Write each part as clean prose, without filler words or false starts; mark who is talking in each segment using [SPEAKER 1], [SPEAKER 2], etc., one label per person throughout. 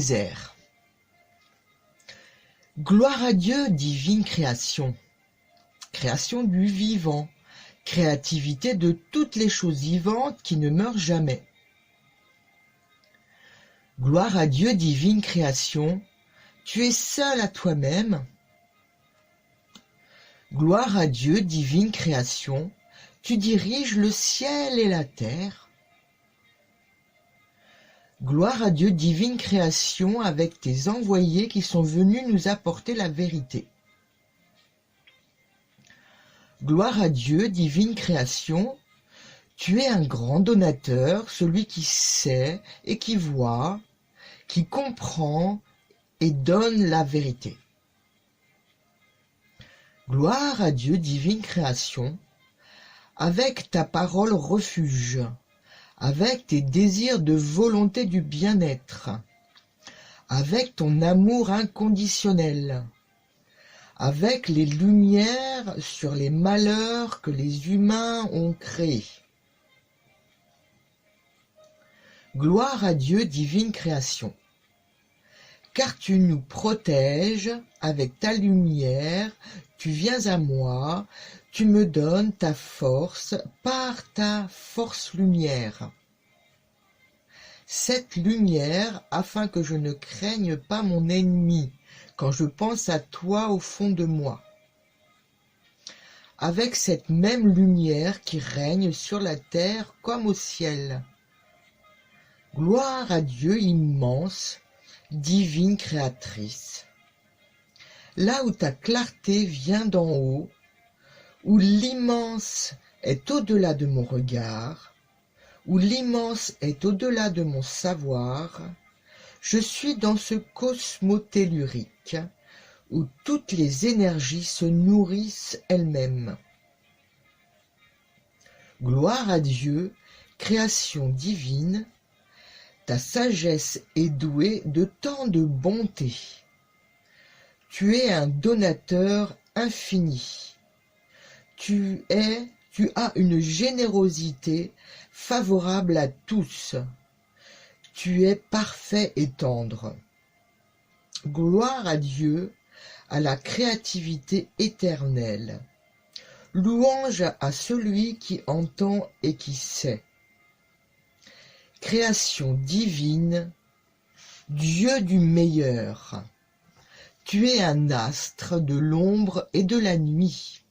[SPEAKER 1] désert. Gloire à Dieu, divine création, création du vivant, créativité de toutes les choses vivantes qui ne meurent jamais. Gloire à Dieu, divine création, tu es seul à toi-même. Gloire à Dieu, divine création, tu diriges le ciel et la terre. Gloire à Dieu, divine création, avec tes envoyés qui sont venus nous apporter la vérité. Gloire à Dieu, divine création, tu es un grand donateur, celui qui sait et qui voit, qui comprend et donne la vérité. Gloire à Dieu, divine création, avec ta parole refuge, avec tes désirs de volonté du bien-être, avec ton amour inconditionnel, avec les lumières sur les malheurs que les humains ont créés. Gloire à Dieu, divine création, car tu nous protèges avec ta lumière, tu viens à moi, tu me donnes ta force par ta force lumière. Cette lumière, afin que je ne craigne pas mon ennemi, quand je pense à toi au fond de moi. Avec cette même lumière qui règne sur la terre comme au ciel. Gloire à Dieu immense, divine créatrice. Là où ta clarté vient d'en haut, où l'immense est au-delà de mon regard, où l'immense est au-delà de mon savoir, je suis dans ce cosmos tellurique, où toutes les énergies se nourrissent elles-mêmes. Gloire à Dieu, création divine, ta sagesse est douée de tant de bonté. Tu es un donateur infini. Tu as une générosité favorable à tous. Tu es parfait et tendre. Gloire à Dieu, à la créativité éternelle. Louange à celui qui entend et qui sait. Création divine, Dieu du meilleur. Tu es un astre de l'ombre et de la nuit.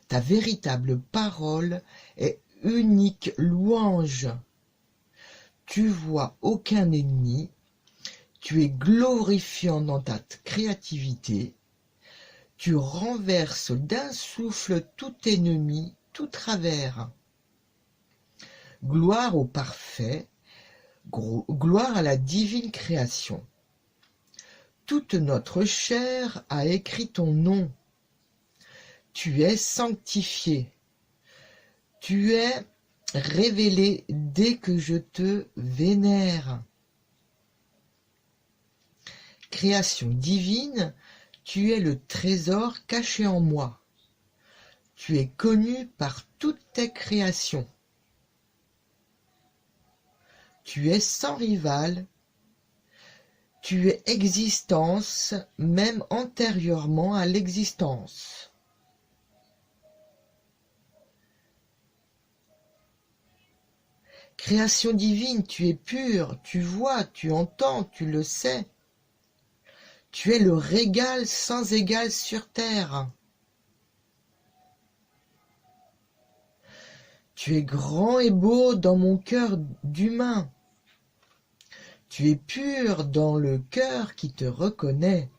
[SPEAKER 1] Ta véritable parole est unique louange. Tu vois aucun ennemi, tu es glorifiant dans ta créativité, tu renverses d'un souffle tout ennemi, tout travers. Gloire au parfait, gloire à la divine création. Toute notre chair a écrit ton nom. Tu es sanctifié. Tu es révélé dès que je te vénère. Création divine, tu es le trésor caché en moi. Tu es connu par toutes tes créations. Tu es sans rival. Tu es existence, même antérieurement à l'existence. Création divine, tu es pure, tu vois, tu entends, tu le sais. Tu es le régal sans égal sur terre. Tu es grand et beau dans mon cœur d'humain. Tu es pur dans le cœur qui te reconnaît.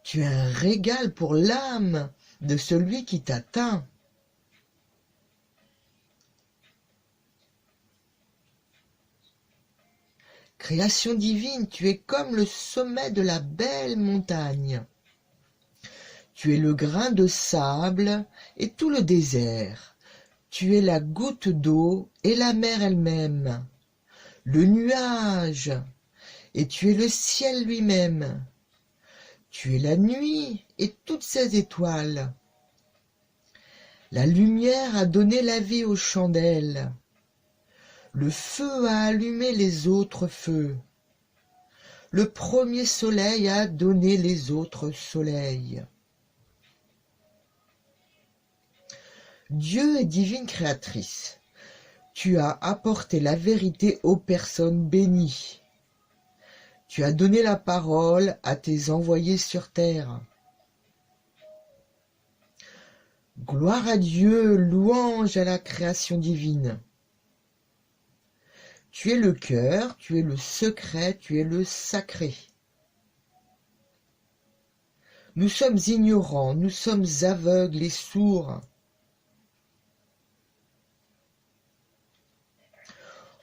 [SPEAKER 1] Tu es un régal pour l'âme de celui qui t'atteint. Création divine, tu es comme le sommet de la belle montagne. Tu es le grain de sable et tout le désert. Tu es la goutte d'eau et la mer elle-même. Le nuage, et tu es le ciel lui-même. Tu es la nuit et toutes ses étoiles. La lumière a donné la vie aux chandelles. Le feu a allumé les autres feux. Le premier soleil a donné les autres soleils. Dieu est divine créatrice. Tu as apporté la vérité aux personnes bénies. Tu as donné la parole à tes envoyés sur terre. Gloire à Dieu, louange à la création divine. Tu es le cœur, tu es le secret, tu es le sacré. Nous sommes ignorants, nous sommes aveugles et sourds.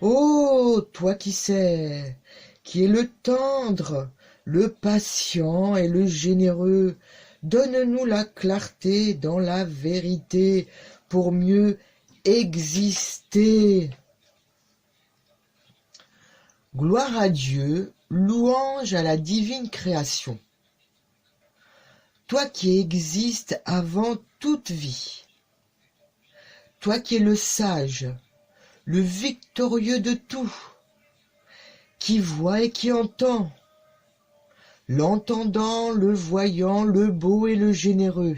[SPEAKER 1] Ô toi qui sais, qui es le tendre, le patient et le généreux, donne-nous la clarté dans la vérité pour mieux exister. Gloire à Dieu, louange à la divine création. Toi qui existes avant toute vie, toi qui es le sage, le victorieux de tout, qui voit et qui entend, l'entendant, le voyant, le beau et le généreux.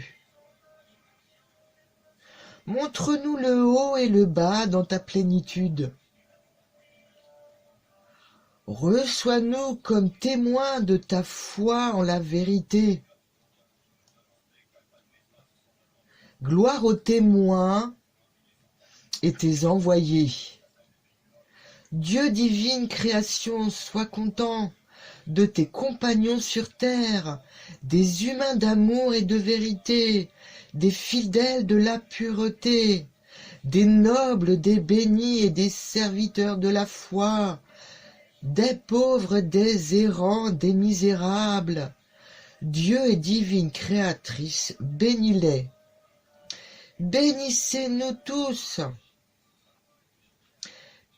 [SPEAKER 1] Montre-nous le haut et le bas dans ta plénitude. Reçois-nous comme témoins de ta foi en la vérité. Gloire aux témoins et tes envoyés. Dieu divine création, sois content de tes compagnons sur terre, des humains d'amour et de vérité, des fidèles de la pureté, des nobles, des bénis et des serviteurs de la foi, des pauvres, des errants, des misérables. Dieu est divine créatrice, bénis-les. Bénissez-nous tous.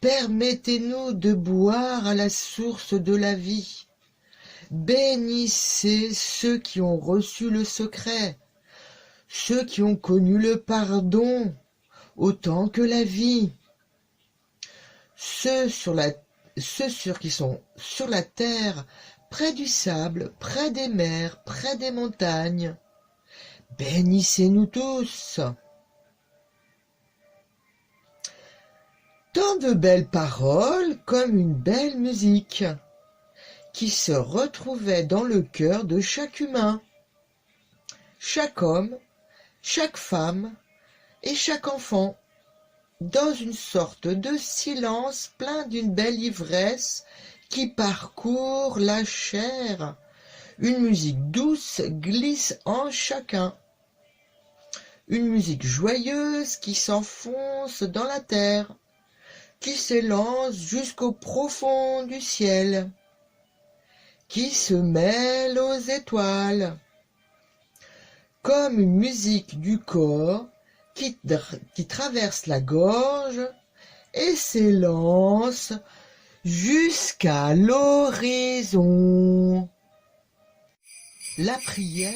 [SPEAKER 1] Permettez-nous de boire à la source de la vie. Bénissez ceux qui ont reçu le secret, ceux qui ont connu le pardon, autant que la vie. Ceux qui sont sur la terre, près du sable, près des mers, près des montagnes. Bénissez-nous tous. Tant de belles paroles comme une belle musique qui se retrouvait dans le cœur de chaque humain, chaque homme, chaque femme et chaque enfant, dans une sorte de silence plein d'une belle ivresse qui parcourt la chair. Une musique douce glisse en chacun, une musique joyeuse qui s'enfonce dans la terre, qui s'élance jusqu'au profond du ciel, qui se mêle aux étoiles, comme une musique du corps qui traverse la gorge et s'élance jusqu'à l'horizon. La prière